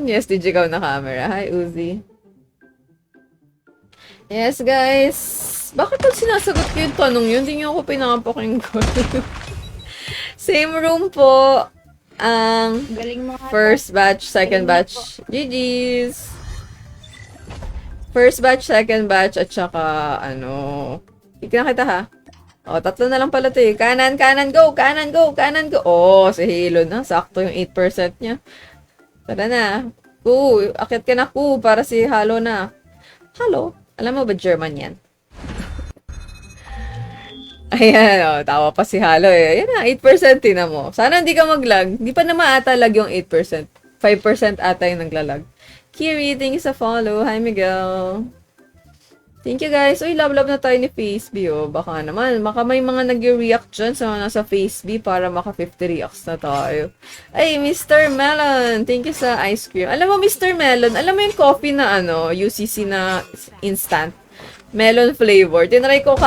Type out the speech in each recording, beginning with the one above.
Yes, digigaw na camera. Hi, Uzi. Yes, guys. Bakit pag sinasagot ko yung tanong yun, hindi niyo ako pinapakinggan? Same room po. Ang Galing mo nga. first batch, second Galing batch. GG's. First batch, second batch, at saka, Tignan kita ha. O, tatlo na lang pala to eh. Kanan, kanan, go! Kanan, go! Kanan, go! Oh, si Halo na. Sakto yung 8% niya. Tara na. Ku, akit ka na ku para si Halo na. Halo? Alam mo ba German yan? Ayan, oh, tawa pa si Halo eh. Ayan na, 8% tina mo. Sana hindi ka maglag. Hindi pa naman ata lag yung 8%. 5% ata yung naglalag. Kiri, thank you sa follow. Hi, Miguel. Thank you guys. Uy, love na tayo ni FaceB, oh. Baka naman, baka may mga nag-react dyan sa nasa FaceB para maka 50 reacts na tayo. Ay, Mr. Melon. Thank you sa ice cream. Alam mo, Mr. Melon, alam mo yung coffee na UCC na instant? Melon flavor. Tinry ko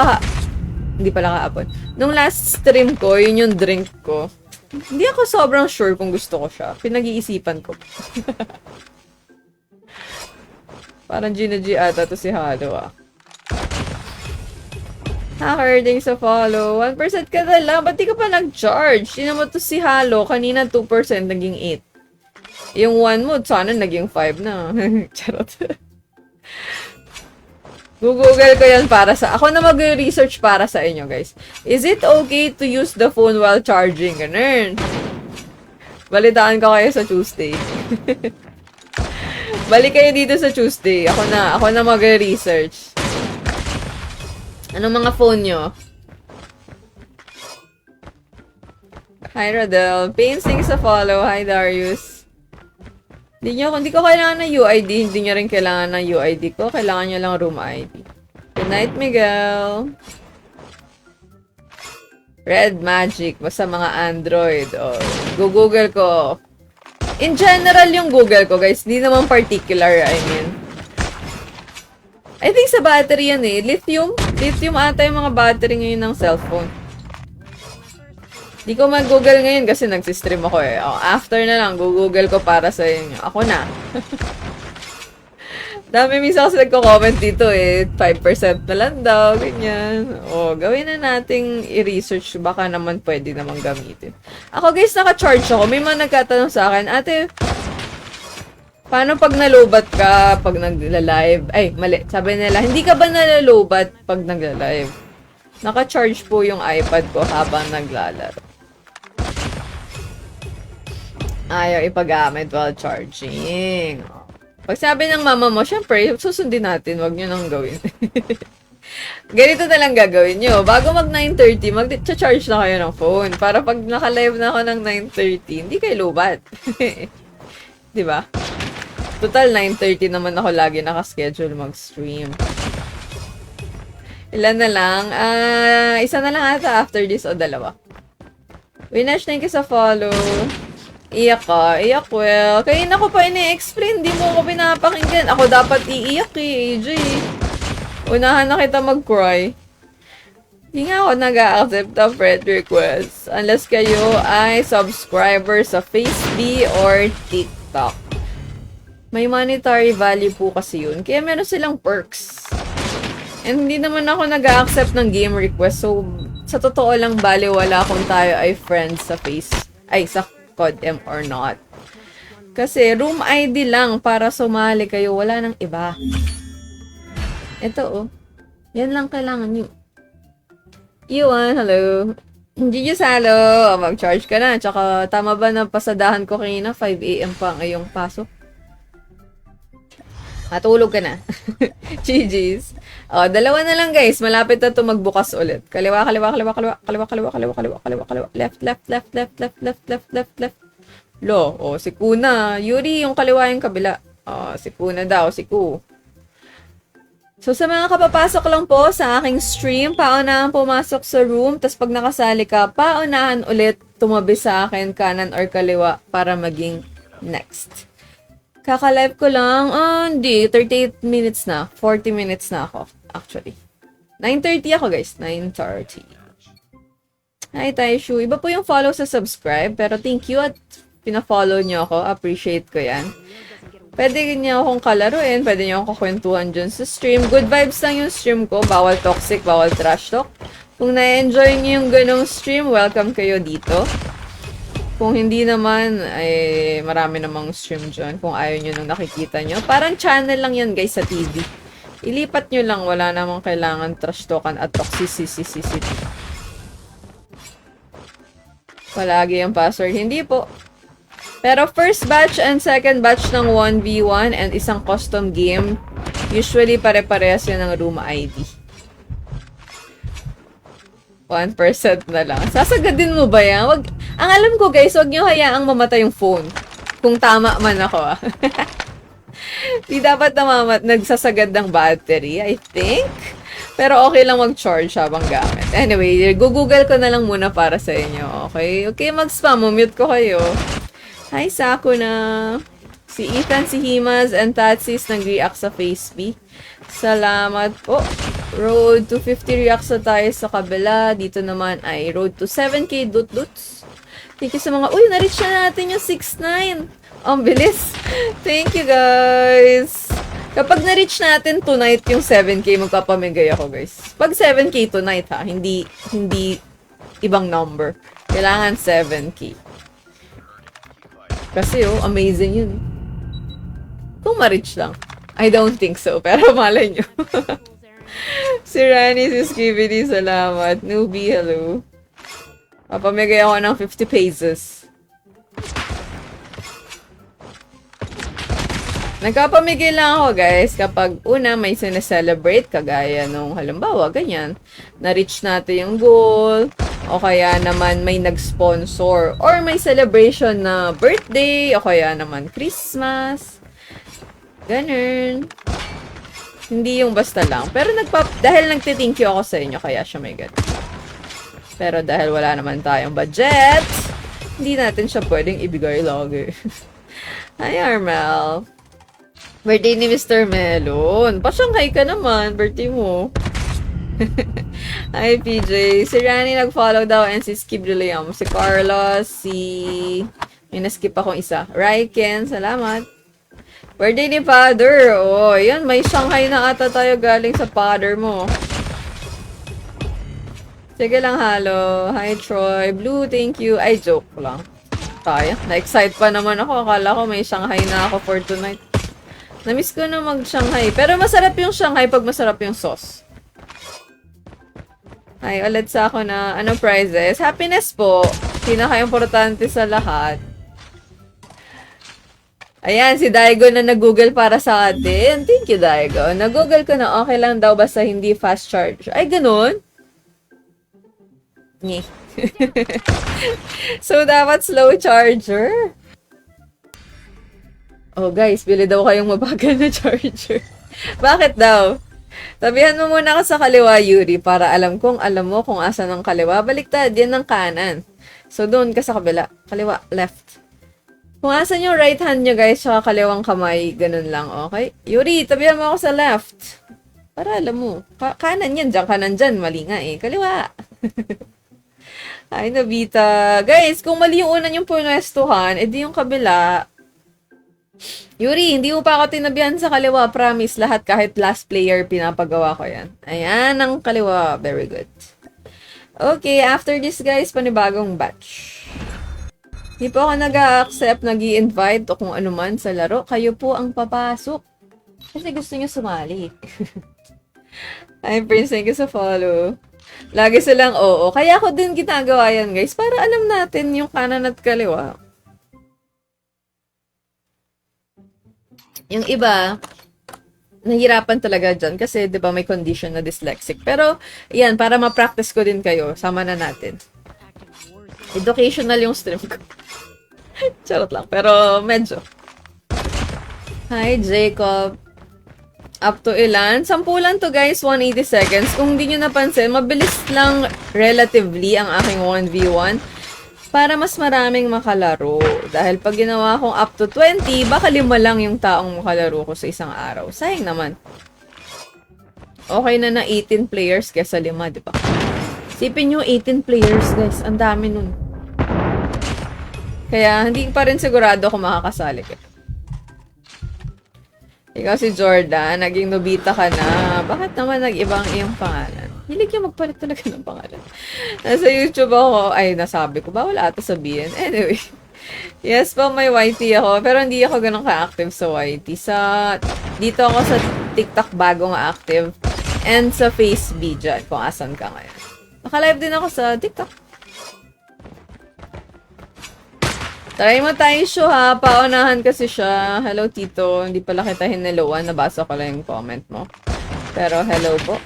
hindi pala kahapon. Nung last stream ko, yun yung drink ko. Hindi ako sobrang sure kung gusto ko siya. Pinag-iisipan ko. Parang G ata to si Halo, ah. Hacker, thanks sa follow. 1% ka na lang. Ba't di ka pa nag-charge? Tinan mo to si Halo. Kanina 2%, naging 8. Yung 1 mo, sana naging 5 na. Charot. Google ko yan para sa... Ako na mag-research para sa inyo, guys. Is it okay to use the phone while charging? Ganun. Balitaan ko kayo sa Tuesday. Balik kayo dito sa Tuesday. Ako na mag-research. Anong mga phone nyo? Hi, Rodel. Pains, thanks sa follow. Hi, Darius. Hindi ko kailangan ng UID. Hindi nyo rin kailangan ng UID ko. Kailangan nyo lang room ID. Good night, Miguel. Red Magic. Basta mga Android. Oh, Google ko. In general yung Google ko, guys. Hindi naman particular, I think sa battery yan eh. Lithium. Lithium ata yung mga battery ngayon ng cellphone. Di ko mag-google ngayon kasi nagsistream ako eh. Oh, after na lang, google ko para sa inyo. Ako na. Dami minsan kasi nagko-comment dito eh. 5% na lang daw, ganyan. O, gawin na nating i-research. Baka naman pwede namang gamitin. Ako guys, naka-charge ako. May mga nagkatanong sa akin, ate, paano pag nalobat ka pag nagla-live? Ay, mali. Sabi nila, hindi ka ba nalalobat pag nagla-live? Naka-charge po yung iPad ko habang naglalaro. Ayaw ipagamit while charging. Pag sabi ng mama mo, syempre, susundin natin. Huwag nyo nang gawin. Ganito na lang gagawin nyo. Bago mag 9:30, mag-charge na kayo ng phone. Para pag naka-live na ako ng 9:30, hindi kayo lobat. Diba? Total, 9:30 naman ako lagi nakaschedule mag-stream. Ilan na lang? Isa na lang ata after this o dalawa. Winash, thank you sa follow. Iyak ka. Iyak, well. Kanina ko pa ini-explain. Di mo ako pinapakinggan. Ako dapat iiyak eh, AJ. Unahan na kita mag-cry. Hindi nga ako nag-accept of friend requests. Unless kayo ay subscriber sa FaceB or TikTok. May monetary value po kasi yun. Kaya meron silang perks. And hindi naman ako nag-accept ng game request. So, sa totoo lang, baliwala kung tayo ay friends sa sa COD-M or not. Kasi, room ID lang para sumali kayo. Wala nang iba. Ito, oh. Yan lang kailangan nyo. Iwan, hello. GG Salo. Mag-charge ka na. Tsaka, tama ba na pasadahan ko kanina? 5 AM pa ngayong pasok. Matulog ka na. GG's. Oh, dalawa na lang guys. Malapit na to magbukas ulit. Kaliwa, kaliwa, kaliwa, kaliwa, kaliwa, kaliwa, kaliwa, kaliwa, kaliwa, kaliwa. Left, left, left, left, left, left, left, left, left. Lo, oh, si Kuna. Yuri, yung kaliwa yung kabila. Oh, si Kuna daw, si Ku. So, sa mga kapapasok lang po sa aking stream, paunahan pumasok sa room, tapos pag nakasali ka, paunahan ulit tumabi sa akin, kanan or kaliwa, para maging next. Kaka-live ko lang, hindi, 38 minutes na. 40 minutes na ako, actually. 9:30 ako, guys. 9:30. Hi, Taishu. Iba po yung follow sa subscribe, pero thank you at pina-follow nyo ako. Appreciate ko yan. Pwede niyo akong kalaruin, pwede niyo akong kakwentuhan dyan sa stream. Good vibes lang yung stream ko. Bawal toxic, bawal trash talk. Kung na-enjoy niyo yung ganong stream, welcome kayo dito. Kung hindi naman, ay marami namang stream dyan. Kung ayaw nyo nung nakikita nyo. Parang channel lang yan guys sa TV. Ilipat nyo lang, wala namang kailangan trash talkan at toxicity. Palagi yung password. Hindi po. Pero first batch and second batch ng 1v1 and isang custom game, usually pare-parehas yun ng room ID. 1% na lang. Sasagadin mo ba yan? Ang alam ko guys, wag nyo hayaang mamatay yung phone. Kung tama man ako ah. Di dapat nagsasagad ng battery, I think. Pero okay lang mag-charge habang gamit. Anyway, google ko na lang muna para sa inyo. Okay? Okay, mag-spam. Mute ko kayo. Hi, Sakuna. Si Ethan, si Himas, and Tatsis nag-react sa FaceB. Salamat po. Road to 50 reacts na tayo sa kabila. Dito naman ay road to 7k dut-duts. Thank you sa mga... Uy, na-reach na natin yung 6-9. Ang bilis. Thank you, guys. Kapag na-reach natin tonight yung 7k, magpapamigay ako, guys. Pag 7k tonight, ha? Hindi ibang number. Kailangan 7k. Kasi amazing yun. Kung ma-reach lang. I don't think so, pero malay nyo. Si Rani, si Skibidi, salamat. Newbie, hello. Papamigay ako ng 50 pesos. Nagpapamigay lang ako, guys, kapag una may sineselebrate, kagaya nung halimbawa, ganyan. Na-reach natin yung goal, o kaya naman may nag-sponsor, or may celebration na birthday, o kaya naman Christmas. Ganun. Hindi yung basta lang. Pero dahil nagtithank you ako sa inyo, kaya siya may ganun. Pero dahil wala naman tayong budget, hindi natin siya pwedeng ibigay lagi. Hi, Armel. Birthday ni Mr. Melon. Pa-Shanghai ka naman. Birthday mo. Hi, PJ. Si Rani nag-follow daw and si Skip Juliam. Si Carlos, may na-skip akong isa. Raiken, salamat. Birthday ni Father. Oh, yan. May Shanghai na ata tayo galing sa father mo. Sige lang, halo. Hi, Troy. Blue, thank you. Ay, joke lang. Tayo. Na-excite pa naman ako. Akala ko may Shanghai na ako for tonight. Namiss ko na mag-Shanghai. Pero masarap yung Shanghai pag masarap yung sauce. Ay, ulit sa ako na, prizes? Happiness po. Pinaka-importante sa lahat. Ayan, si Daigo na nag-google para sa atin. Thank you, Daigo. Nag-google ko na okay lang daw basta hindi fast charge. Ay, ganun? Nye. So, dapat slow charger? Oh, guys, bili daw kayong mabagal na charger. Bakit daw? Tabihan mo muna ka sa kaliwa, Yuri, para alam mo kung asan ang kaliwa. Baliktad, yan ng kanan. So, doon ka sa kabila. Kaliwa, left. Kung asan yung right hand nyo, guys, sa kaliwang kamay, ganun lang, okay? Yuri, tabihan mo ako sa left. Para alam mo. Kanan yan, dyan, kanan dyan. Mali nga eh. Kaliwa. Ay, Nobita. Guys, kung mali yung una yung pwestuhan, edi yung kabila. Yuri, hindi mo pa ako tinabihan sa kaliwa. Promise, lahat kahit last player, pinapagawa ko yan. Ayan ang kaliwa. Very good. Okay, after this guys, panibagong batch. Hindi po ako nag-accept, nag-i-invite o kung ano man sa laro. Kayo po ang papasok. Kasi gusto nyo sumali. Hi, Prince. Thank you sa follow. Lagi silang oo. Kaya ako din ginagawa yan, guys. Para alam natin yung kanan at kaliwa. Yung iba, nahihirapan talaga dyan kasi, di ba, may condition na dyslexic. Pero, yan, para ma-practice ko din kayo, sama na natin. Educational yung stream ko. Charot lang, pero medyo. Hi, Jacob. Up to ilan? 10 lang to, guys, 180 seconds. Kung hindi nyo napansin, mabilis lang relatively ang aking 1v1. Para mas maraming makalaro. Dahil pag ginawa kong up to 20, baka 5 lang yung taong makalaro ko sa isang araw. Sayang naman. Okay na 18 players kesa 5, di ba? Sipin nyo 18 players, guys. Ang dami nun. Kaya hindi pa rin sigurado kung makakasali ka. Ikaw si Jordan, naging Nobita ka na. Bakit naman nag-ibang iyong pangalan? Hilig yung magpalit talaga ng pangalan. Nasa YouTube ako, ay nasabi ko, bawal ata sabihin. Anyway. Yes po, may YT ako. Pero hindi ako ganun ka-active sa YT. Dito ako sa TikTok bago nga active. And sa FaceB dyan, kung asan ka ngayon. Naka-live din ako sa TikTok. Try mo tayo show ha. Paunahan kasi siya. Hello, Tito. Hindi pala kita hineloan. Nabasa ko lang yung comment mo. Pero hello po.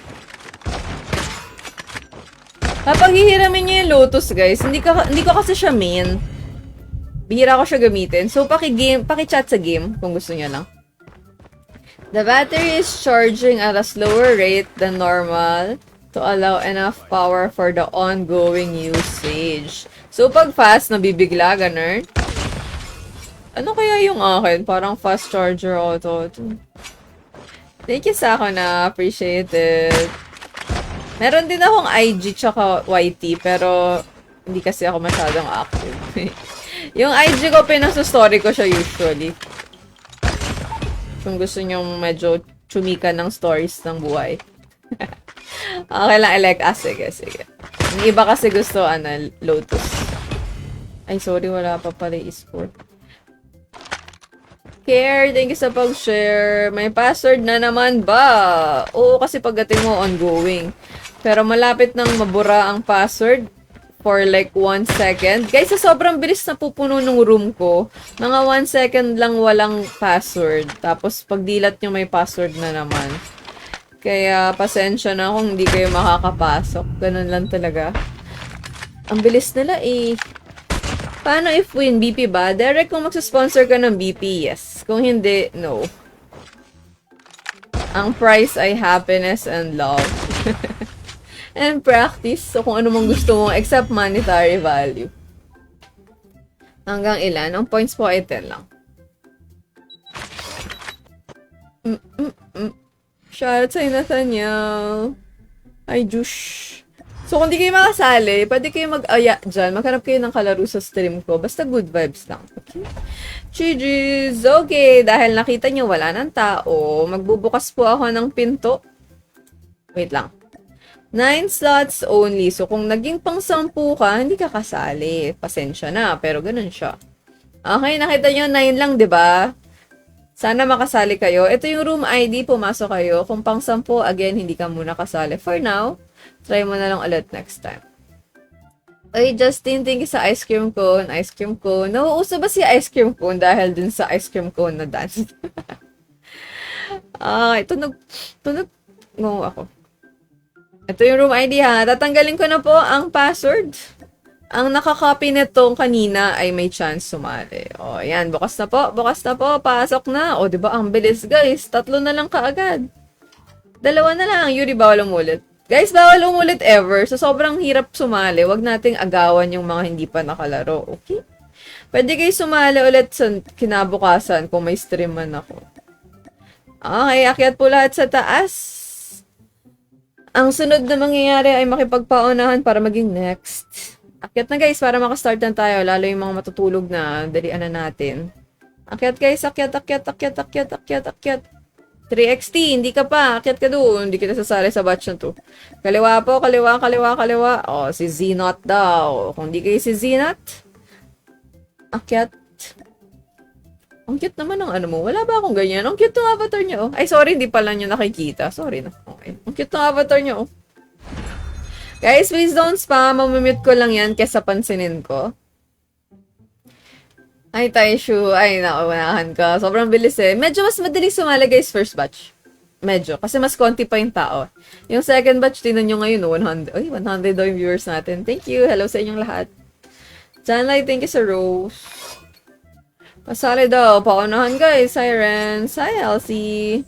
Kapag hihiramin niyo yung Lotus, guys, hindi ko kasi siya main. Bihira ko siya gamitin. So, paki-chat sa game kung gusto niyo lang. The battery is charging at a slower rate than normal to allow enough power for the ongoing usage. So, pag fast, nabibigla, ganun. Ano kaya yung akin? Parang fast charger auto. Thank you sa ako na. Appreciate it. Meron din akong IG tsaka YT, pero hindi kasi ako masyadong active. Yung IG ko, pinasa-story ko siya usually. Kung gusto nyong medyo chumika ng stories ng buhay. Okay lang, I like, sige. Yung iba kasi gusto, Lotus. Ay, sorry, wala pa pala e-sport. Care, thank you sa pag-share. May password na naman ba? Oo, kasi pagdating mo, ongoing. Pero malapit nang mabura ang password for like 1 second. Guys, sa sobrang bilis na pupuno ng room ko, mga 1 second lang walang password. Tapos, pag dilat nyo, may password na naman. Kaya, pasensya na kung hindi kayo makakapasok. Ganun lang talaga. Ang bilis nila eh. Paano if win? BP ba? Derek, kung magsasponsor ka ng BP, yes. Kung hindi, no. Ang price ay happiness and love. And practice. So, kung ano mong gusto mong except monetary value. Hanggang ilan? Ang points po ay 10 lang. Shoutout sa Nathaniel. Ay, Jush. So, kung di kayo makasali, pwede kayo mag-aya dyan. Maghanap kayo ng kalaro sa stream ko. Basta good vibes lang. Okay? GG's. Okay, dahil nakita nyo wala ng tao, magbubukas po ako ng pinto. Wait lang. 9 slots only. So, kung naging pang 10 ka, hindi ka kasali. Pasensya na, pero ganun siya. Okay, nakita nyo, 9 lang, di ba? Sana makasali kayo. Ito yung room ID, pumasok kayo. Kung pang 10, again, hindi ka muna kasali. For now, try mo na lang ulit next time. Ay, Justin, thank you sa ice cream cone. Ice cream cone. Nauuso ba si ice cream cone dahil dun sa ice cream cone na dance? Tunog ako. Ito yung room ID ha. Tatanggalin ko na po ang password. Ang nakakopy nitong kanina ay may chance sumali. O, yan. Bukas na po. Pasok na. O, diba? Ang bilis, guys. 3 na lang kaagad. 2 na lang. Yuri, bawal umulit. Guys, bawal umulit ever. So, sobrang hirap sumali. Huwag nating agawan yung mga hindi pa nakalaro. Okay? Pwede kayo sumali ulit sa kinabukasan kung may stream man ako. Okay, akyat po lahat sa taas. Ang sunod na mangyayari ay makipagpaunahan para maging next. Akyat na guys, para makastart na tayo. Lalo yung mga matutulog na, dalian na natin. Akyat guys, akyat. 3XT, hindi ka pa. Akyat ka doon. Hindi kita sasali sa batch na to. Kaliwa po, kaliwa. O, si Zenot daw. Kung di kayo si Zenot, akyat. Ang cute naman ng ano mo. Wala ba akong ganyan? Ang cute ng avatar niya, oh. Ay, sorry, hindi pala nyo nakikita. Sorry na. Okay. Ang cute ng avatar niya, oh. Guys, please don't spam. Mamimute ko lang yan kesa pansinin ko. Ay, Taishu. Ay, nauunahan ka. Sobrang bilis eh. Medyo mas madali sumali, guys, first batch. Medyo. Kasi mas konti pa yung tao. Yung second batch, tinan nyo ngayon, 100. Ay, 100 daw yung viewers natin. Thank you. Hello sa inyong lahat. Janlay, thank you sa Rose. Pasali daw. Paunahan, guys. Siren. Hi, Elsie.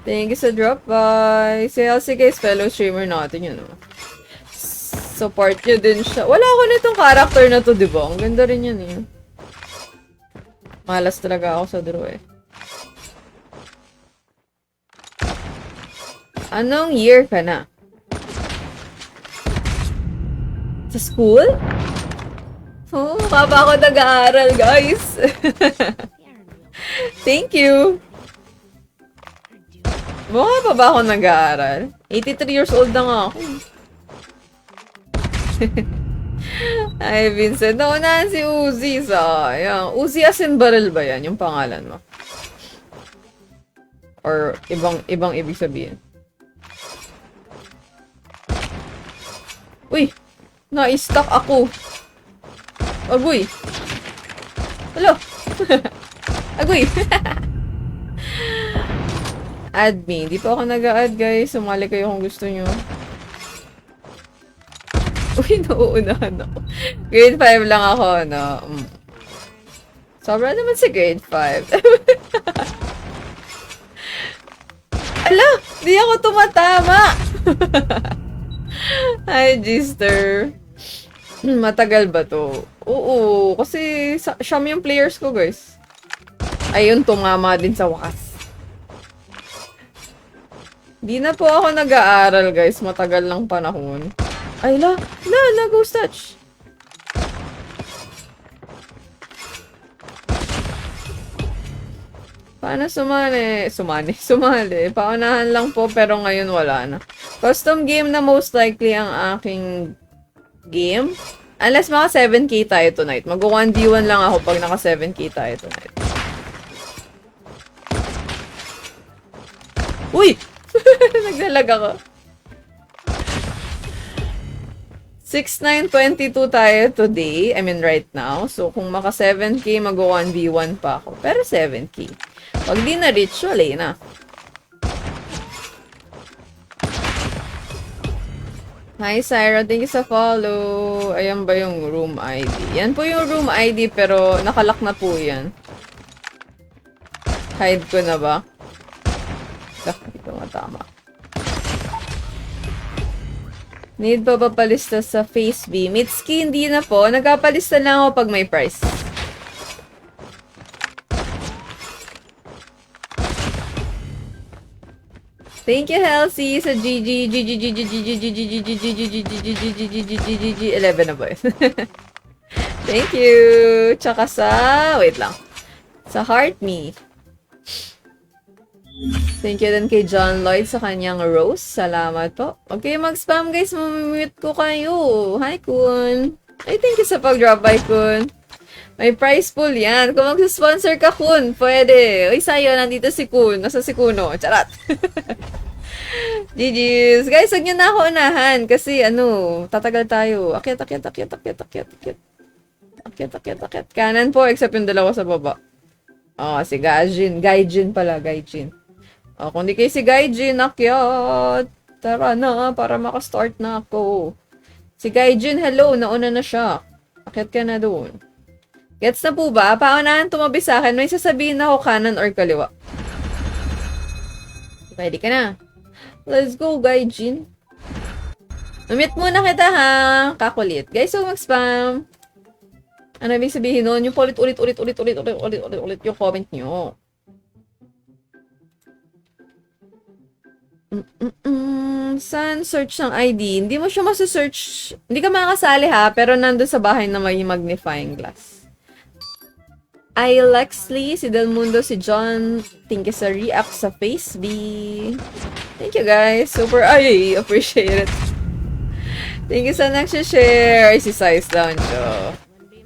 Thank you sa drop by. Si Elsie, guys, fellow streamer natin yun, oh. Support nyo din siya. Wala ako nitong character na to, diba? Ang ganda rin yan, eh. Malas talaga ako sa draw, eh. Anong year ka na? Sa school? Oh, mukha pa ako nag-aaral, guys. Thank you. Mukha pa ba ako nag-aaral? 83 years old na nga ako. Ay, Vincent. Naunahan si Uzi sa... Yan. Uzi as in barrel ba yan? Yung pangalan mo? Or ibang ibig sabihin? Uy! Na-stuck ako. Agoy! Hello! Agoy! Add me. Di pa ako nag-a-add, guys. Sumali kayo kung gusto nyo. Uy, nauunahan ako. Grade 5 lang ako, no? Sobra naman si grade 5. Ala! Di ako tumatama! Hi, Gister. Matagal ba to? Oo, kasi siyam yung players ko, guys. Ayun, tumama din sa wakas. Di na po ako nag-aaral, guys. Matagal lang panahon. Ay, ghost touch. Paano sumali? Sumali. Paunahan lang po, pero ngayon wala na. Custom game na most likely ang aking game. Unless maka 7k tayo tonight. Mag-1v1 lang ako pag naka 7k tayo tonight. Uy! Naglalag ako. 6-9-22 tayo today. I mean, right now. So, kung maka 7k, mag-1v1 pa ako. Pero 7k. Pag di na-reach, wala na. Hi, Syra. Thank you sa follow. Ayan ba yung room ID? Yan po yung room ID, pero nakalock na po yan. Hide ko na ba? Hindi ko matama. Need pa ba palista sa face B? Mitski, hindi na po. Nagpapalista lang ako pag may price. Thank you, Halsey, sa GG. 11 na ba yun? Thank you. Tsaka sa... Wait lang. Sa Heart Me. Thank you din kay John Lloyd sa kanyang rose. Salamat po. Okay, mag-spam guys. Mamimute ko kayo. Hi, Kun. Ay, thank you sa pag-drop by, Kun. May prize pool yan. Kung mag-sponsor ka, Kun, pwede. Uy, sayo, nandito si Kun. Nasa si Kuno. Charat. GG's. Guys, huwag nyo na ako unahan. Kasi, tatagal tayo. Akyat. Kanan po, except yung dalawa sa baba. Oh, si Gaijin. Gaijin pala, Gaijin. Oh, kung di kayo si Gaijin, akyat. Tara na, para makastart na ako. Si Gaijin, hello. Nauna na siya. Akyat ka na doon. Gets na po ba? Paunahan tumabi sa akin. May sasabihin ako kanan or kaliwa. Ready ka na? Let's go, Gaijin. Namit muna kita, ha? Kakulit. Guys, huwag mag-spam. Ano ibig sabihin nun? Yung ulit yung comment nyo. Saan search ng ID? Hindi mo siya masasearch. Hindi ka makakasali ha, pero nandun sa bahay na may magnifying glass. I Lexley, si Del Mundo, si John. Thank you sa react sa Face B. Thank you guys. Super, appreciate it. Thank you sa nagsishare. Ay, si Size Lounge,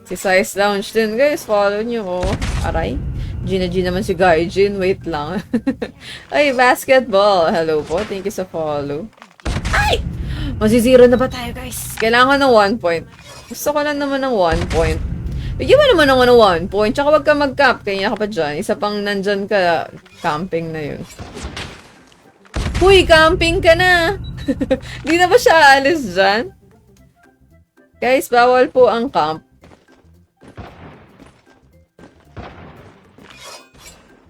Si Size Lounge din, guys. Follow nyo, Aray. Gina naman si Gaijin. Wait lang. Ay, basketball. Hello po. Thank you sa follow. Ay! Masisiro na ba tayo, guys? Kailangan ng 1 point. Gusto ko lang naman ng 1 point. Bigyan mo naman ng 1 point. Tsaka wag ka mag-camp. Kaya ka pa dyan. Isa pang nandyan ka. Camping na yun. Huy, camping ka na! Di na ba siya aalis dyan? Guys, bawal po ang camp.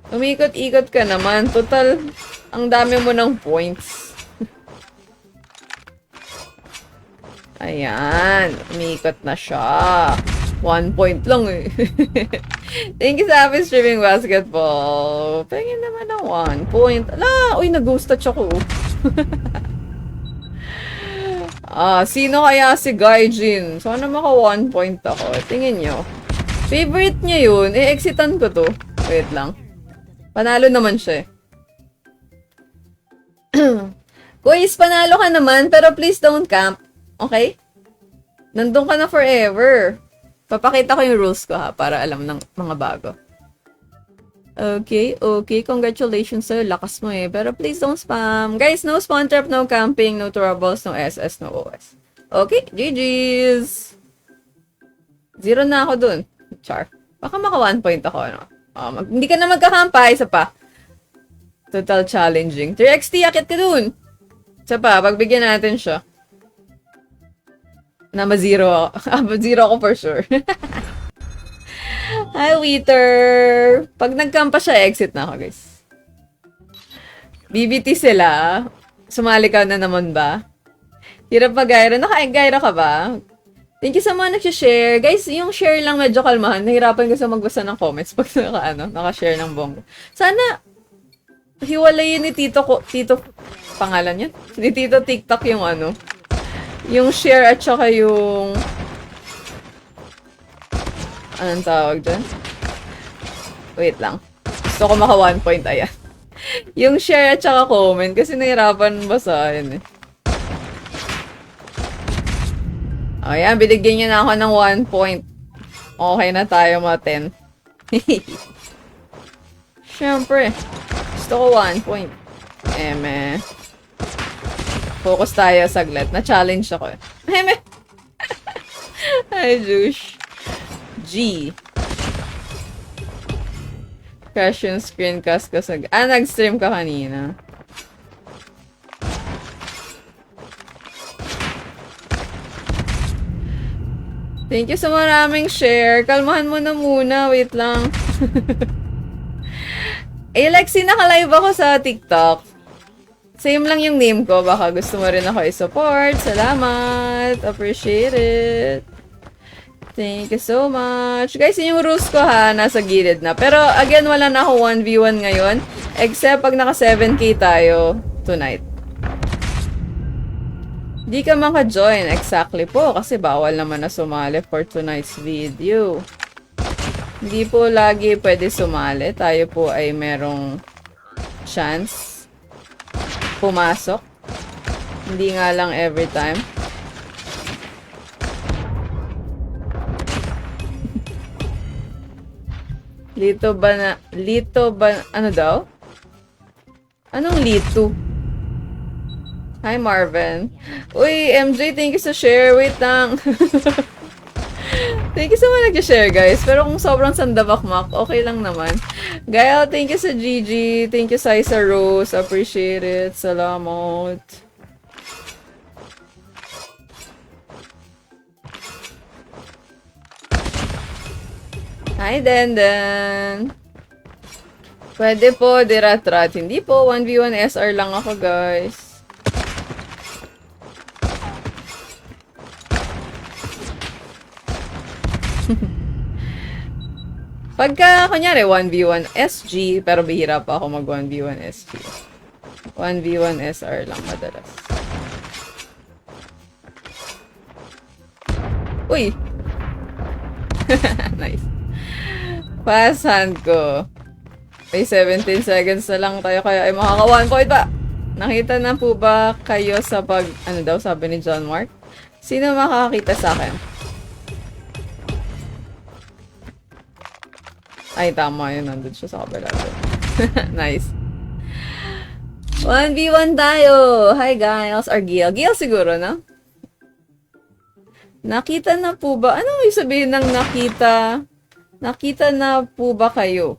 Umikot-ikot ka naman. Total, ang dami mo ng points. Ayan. Umikot na siya. 1 point lang eh. Thank you sa Happy Streaming Basketball. Pengin naman ng 1 point. Ala! Uy, nag-ghost touch ako. Sino kaya si Gaijin? Sana maka 1 point ako. Tingin nyo. Favorite niya yun. Exitan ko to. Wait lang. Panalo naman siya eh. Kuis, panalo ka naman, pero please don't camp. Okay? Nandun ka na forever. Papakita ko yung rules ko ha, para alam ng mga bago. Okay. Congratulations sa'yo. Lakas mo eh. Pero please don't spam. Guys, no spawn trap, no camping, no troubles, no SS, no OS. Okay, GG's! 0 na ako dun. Char. Baka maka 1 point ako, ano? Hindi ka na magkakampa, isa pa. Total challenging. 3XT, akit ka dun! Isa pa, pagbigyan natin siya. Na ma-0 ako. 0 ako for sure. Hi, Wither! Pag nagkampa siya, exit na ako, guys. BBT sila. Sumali ka na naman ba? Hirap mag-gyro. Naka-gyro ka ba? Thank you sa mga nag-share. Guys, yung share lang medyo kalmahan. Nahirapan ko sa magbasa ng comments pag naka-share ng bonggo. Sana, hiwalayin ni Tito pangalan yun? Ni Tito TikTok yung yung share at saka yung anong tawag dyan? Wait lang. Gusto ko maka 1 point, ayan. Yung share at saka comment kasi nahirapan basahin eh. Ayan, binigyan niya na ako ng 1 point. Okay na tayo mga 10. Siyempre. Gusto ko 1 point. Focus tayo saglit. Na-challenge ako eh. Hi, Jush. G. Crash yung screencast ko sa... nag-stream ka kanina. Thank you sa maraming share. Kalmahan mo na muna. Wait lang. Lexi, naka-live ako sa TikTok. Same lang yung name ko. Baka gusto mo rin ako i-support. Salamat. Appreciate it. Thank you so much. Guys, yung rules ko ha, nasa gilid na. Pero again, wala na ako 1v1 ngayon. Except pag naka 7k tayo tonight. Di ka maka-join. Exactly po. Kasi bawal naman na sumali for tonight's video. Hindi po lagi pwede sumali. Tayo po ay merong chance pumasok. Hindi nga lang every time. Lito ba, ano daw? Anong lito? Hi, Marvin. Uy, MJ, thank you sa share. Wait lang. Thank you sa mga nag-share, guys. Pero kung sobrang sandabakmak, okay lang naman. Gael, thank you sa Gigi. Thank you sa Isa Rose. Appreciate it. Salamat. Hi, Denden. Pwede po, dirat-rat. Hindi po, 1v1 SR lang ako, guys. Pagka, kunyari, 1v1 SG, pero bihira pa ako mag 1v1 SG. 1v1 SR lang madalas. Uy! Nice. Pass hand ko. May 17 seconds na lang tayo kaya ay makaka 1 point ba? Nakita na po ba kayo sa ano daw sabi ni John Mark? Sino makakakita sa akin? Ay, tama yun. Nandun siya sa kabila. Nice. 1v1 tayo. Hi, guys. Or Gil. Gil siguro, no? Nakita na po ba? Ano yung sabihin ng nakita? Nakita na po ba kayo?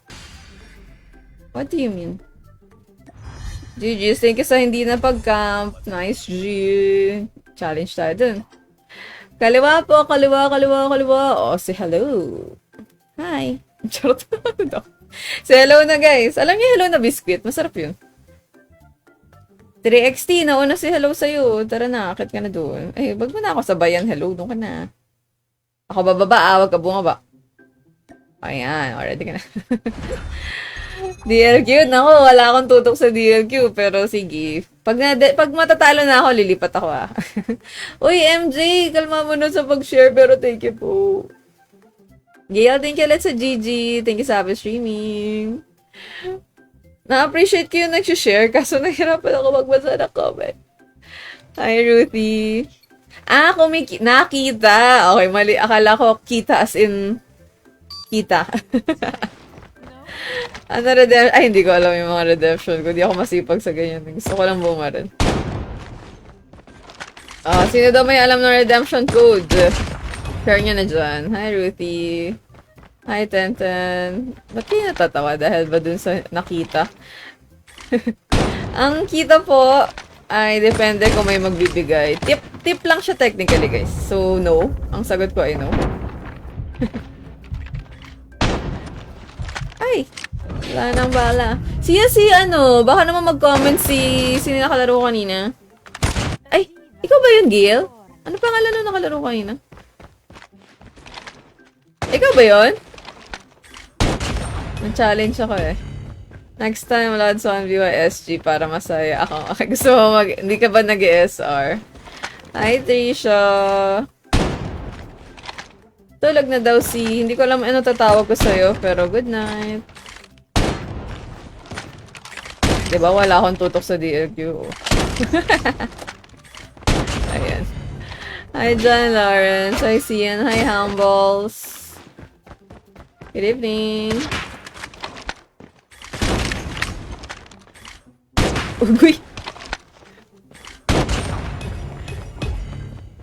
What do you mean? GG's. Thank you sa hindi na pag-camp. Nice, G. Challenge tayo dun. Kaliwa po. Kaliwa. Oh, say hello. Hi. Charot na daw. Say hello na, guys. Alam niyo hello na biscuit. Masarap yun. 3XT, nauna si hello sa'yo. Tara na, akit ka na doon. Eh, wag mo na ako sabayan. Hello, doon ka na. Ako bababa, wag ka bumaba. Ayan, already ka na. DLQ, naku, wala akong tutok sa DLQ. Pero sige, Pag matatalo na ako, lilipat ako ah. Uy, MJ, kalma mo na sa pag-share, pero thank you po. Gail, thank you ulit sa GG. Thank you sa Happy Streaming. Na-appreciate ko yung nag-share, kaso nahirapan ako magbasa ng comment. Hi, Ruthie. Ah, kung may nakita. Okay, mali. Akala ko kita as in kita. Ano redemption? Ay, hindi ko alam yung mga redemption ko. Hindi ako masipag sa ganyan. Gusto ko lang bumarin. Sino daw may alam ng redemption code? Share nyo na dyan. Hi, Ruthie. Hi, Tenten. Ba't kayo natatawa? Dahil ba dun sa nakita? Ang kita po ay depende kung may magbibigay. Tip lang siya technically, guys. So, no. Ang sagot ko ay no. Ay! Wala nang bala. Baka naman mag-comment sino nakalaro kanina. Ay! Ikaw ba yun, Gail? Ano pangalan na nakalaro kanina? Ikaw ba yun? Nag-challenge ako eh. Next time, loads on VYSG para masaya ako. Okay, gusto mo hindi ka ba nag-SR? Hi, Trisha. Tulog na daw hindi ko alam ano tatawag ko sa'yo, pero good night. Diba, wala akong tutok sa DLQ. Ayan. Hi, John Lawrence. Hi, Cian. Hi, Humbles. Good evening. Uy!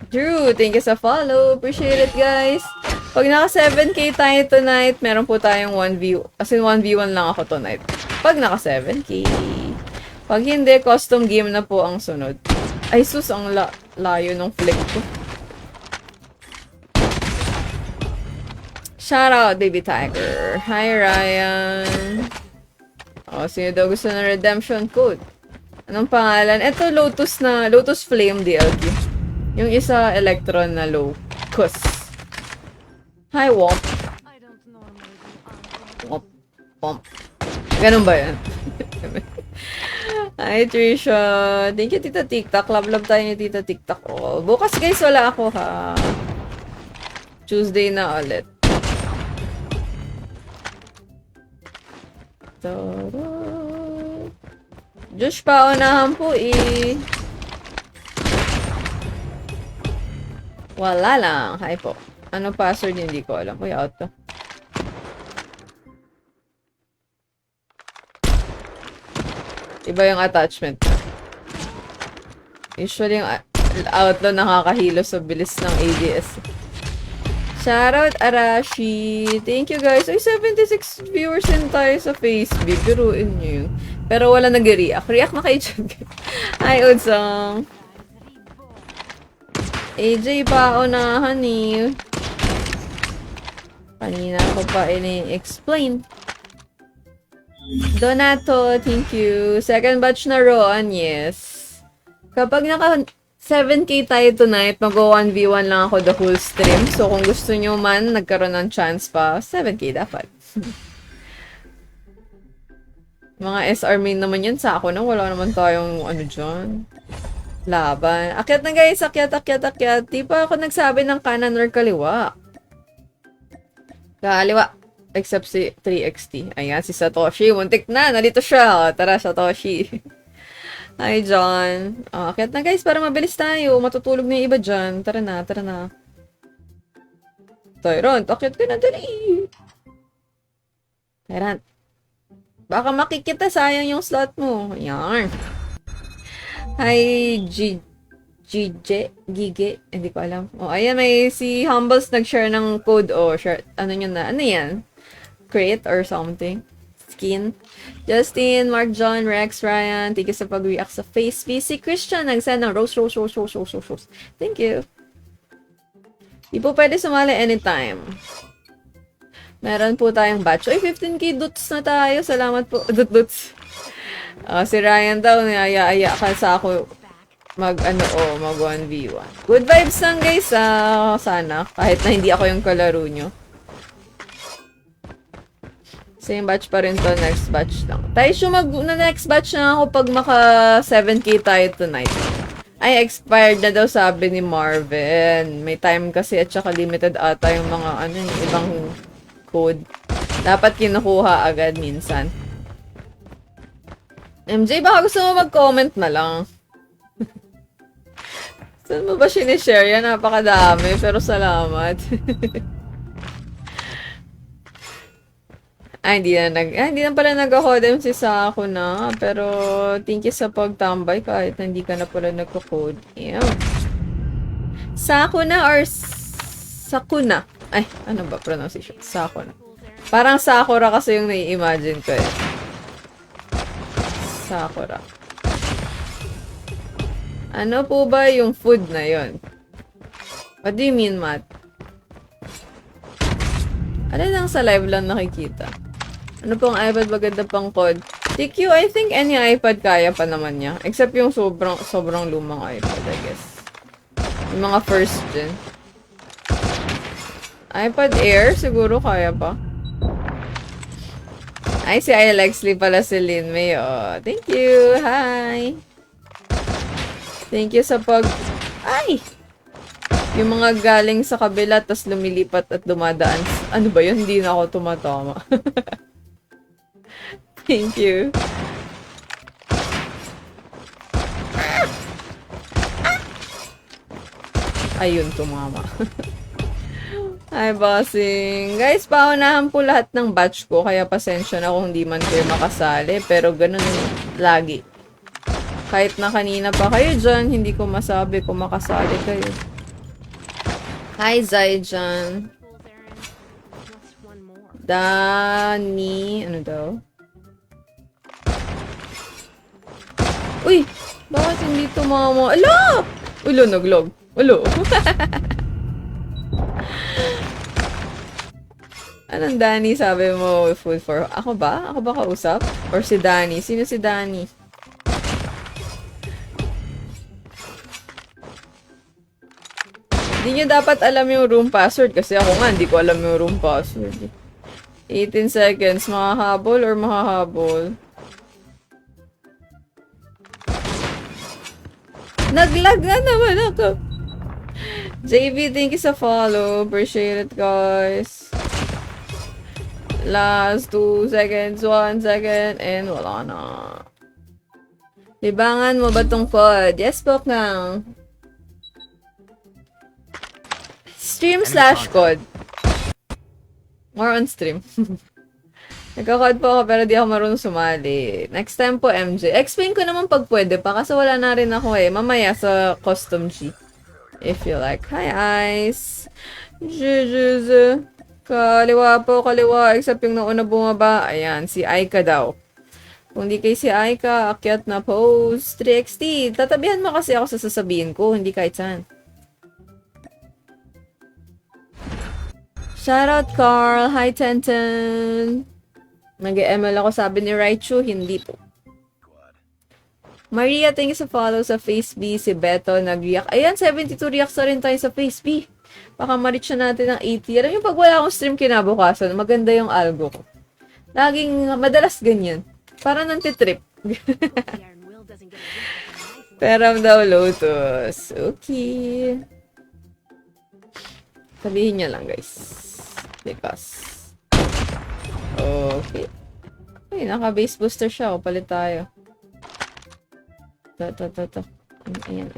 Drew, thank you sa follow. Appreciate it, guys. Pag naka 7K tayo tonight, meron po tayong 1v1 lang ako tonight. Pag naka 7K. Pag hindi, custom game na po ang sunod. Ay sus, ang layo ng flick ko. Shoutout, Baby Tiger. Hi, Ryan. Sino daw gusto ng redemption code? Anong pangalan? Ito, Lotus Flame DLG. Yung isa, Electron na Locus. Hi, Womp. Womp. Ganun ba yan? Hi, Trisha. Thank you, Tita TikTok. Love tayo ni Tita TikTok. Bukas, guys, wala ako, ha. Tuesday na ulit. Josh, paunahan po eh. Wala lang. Hi po. Ano password? Hindi ko alam. Uy, out to. Iba yung attachment. Usually yung outlaw nakakahilo sa bilis ng ADS. Shoutout Arashi. Thank you guys. Ay, 76 viewers din tayo sa Facebook. Biruin nyo yun. Pero wala nag-react. React na kayo dyan. Hi, Udsong. AJ pa na, honey. Kanina ko pa ini-explain. Donato, thank you. Second batch na Roan, yes. Kapag naka 7K tayo tonight, mag-1v1 lang ako the whole stream. So, kung gusto nyo man, nagkaroon ng chance pa, 7K dapat. Mga SR main naman yan sa ako na. Wala naman tayong ano dyan. Laban. Akyat na guys, akyat. Di pa ako nagsabi ng kanan or kaliwa. Kaliwa. Except si 3XT. Ayan, si Satoshi. Muntik na. Nalito siya. Tara, Satoshi. Hi, John. Akyat na guys, para mabilis tayo. Matutulog na yung iba dyan. Tara na. Tyrant, akyat ka na dali. Tyrant. Baka makikita, sayang yung slot mo. Ayan. Hi, Gige. Hindi ko alam. Ayan, may si Humbles nag-share ng code. Share. Ano yun na? Ano yan? Create or something. Skin. Justin, Mark John, Rex, Ryan, thank you sa pag-react sa face. Si Christian, nag-send ng rose. Thank you. Di po pwede sumali anytime. Meron po tayong batch. Ay, 15k dots na tayo. Salamat po. Dots. Si Ryan daw, niyaya-aya ka sa ako mag 1v1. Good vibes lang guys. Sana. Kahit na hindi ako yung kalaro nyo. Same batch pa rin to, next batch lang. Tayo na next batch na ako pag maka 7K tayo tonight. Ay, expired na daw sabi ni Marvin. May time kasi at saka limited ata yung mga ibang code. Dapat kinukuha agad minsan. MJ, baka gusto mo mag-comment na lang. Saan mo ba sinishare yan? Napakadami, pero salamat. Hindi na pala nag-code si Sako na. Pero, thank you sa pagtambay kahit hindi ka na pala nagko-code. Yeah. Sako na or Sakuna? Ay, ano ba pronunciation? Sako na. Parang Sakura kasi yung nai-imagine ko eh. Sakura. Ano po ba yung food na yon? What do you mean, Matt? Ano lang sa live lang nakikita? Ano pong iPad maganda pang code? TQ, I think any iPad kaya pa naman niya. Except yung sobrang lumang iPad, I guess. Yung mga first gen. iPad Air, siguro kaya pa. Ay, si Alexley pala si Lin May. Oh, thank you. Hi. Thank you sa Ay! Yung mga galing sa kabila, tas lumilipat at dumadaan. Ano ba yun? Hindi na ako tumatama. Thank you. Ayun, tumama. Hi, bossing. Guys, paunahan po lahat ng batch ko, kaya pasensya na kung hindi man kayo makasali, pero ganun lagi. Kahit na kanina pa kayo dyan, hindi ko masabi kung makasali kayo. Hi, Zaijan. Dani, ano daw? Uy! Bakit hindi tumama? Ala! Ulo, naglog. Ulo. Anong Dani sabi mo food for? Ako ba? Ako ba kausap? Or si Dani? Sino si Dani? Hindi nyo dapat alam yung room password kasi ako nga hindi ko alam yung room password. 18 seconds. Makahabol or makahabol? Naglag na naman ako. JB, thank you sa follow. Appreciate it, guys. Last 2 seconds, 1 second, and wala na. Libangan mo ba tong pod? Yes po, Kang. Stream/code. More on stream. Nagka-code po ako pero di ako marunong sumali. Next time po, MJ. Explain ko naman pag pwede pa kasi wala na rin ako eh. Mamaya sa custom G. If you like. Hi, Ice. Jujuz. Kaliwa po, kaliwa. Except yung nauna bumaba. Ayan, si Aika daw. Kung di kay si Aika, akyat na post. 3XT. Tatabihan mo kasi ako sa sasabihin ko. Hindi kahit saan. Shoutout, Carl. Hi, Tenten. Nag-ML ako, sabi ni Raichu. Hindi po. Maria, thank you sa follow sa FaceB. Si Beto, nag-react. Ayan, 72 reacts na rin tayo sa FaceB. Baka ma-reach na natin ng 80. Alam yung pag wala akong stream kinabukasan, maganda yung algo ko. Laging, madalas ganyan. Para nantitrip. Peram daw, Lotus. Okay. Sabihin niya lang, guys. Because. Okay. Ay, naka-base booster siya. O, palit tayo. Ito. Ayan.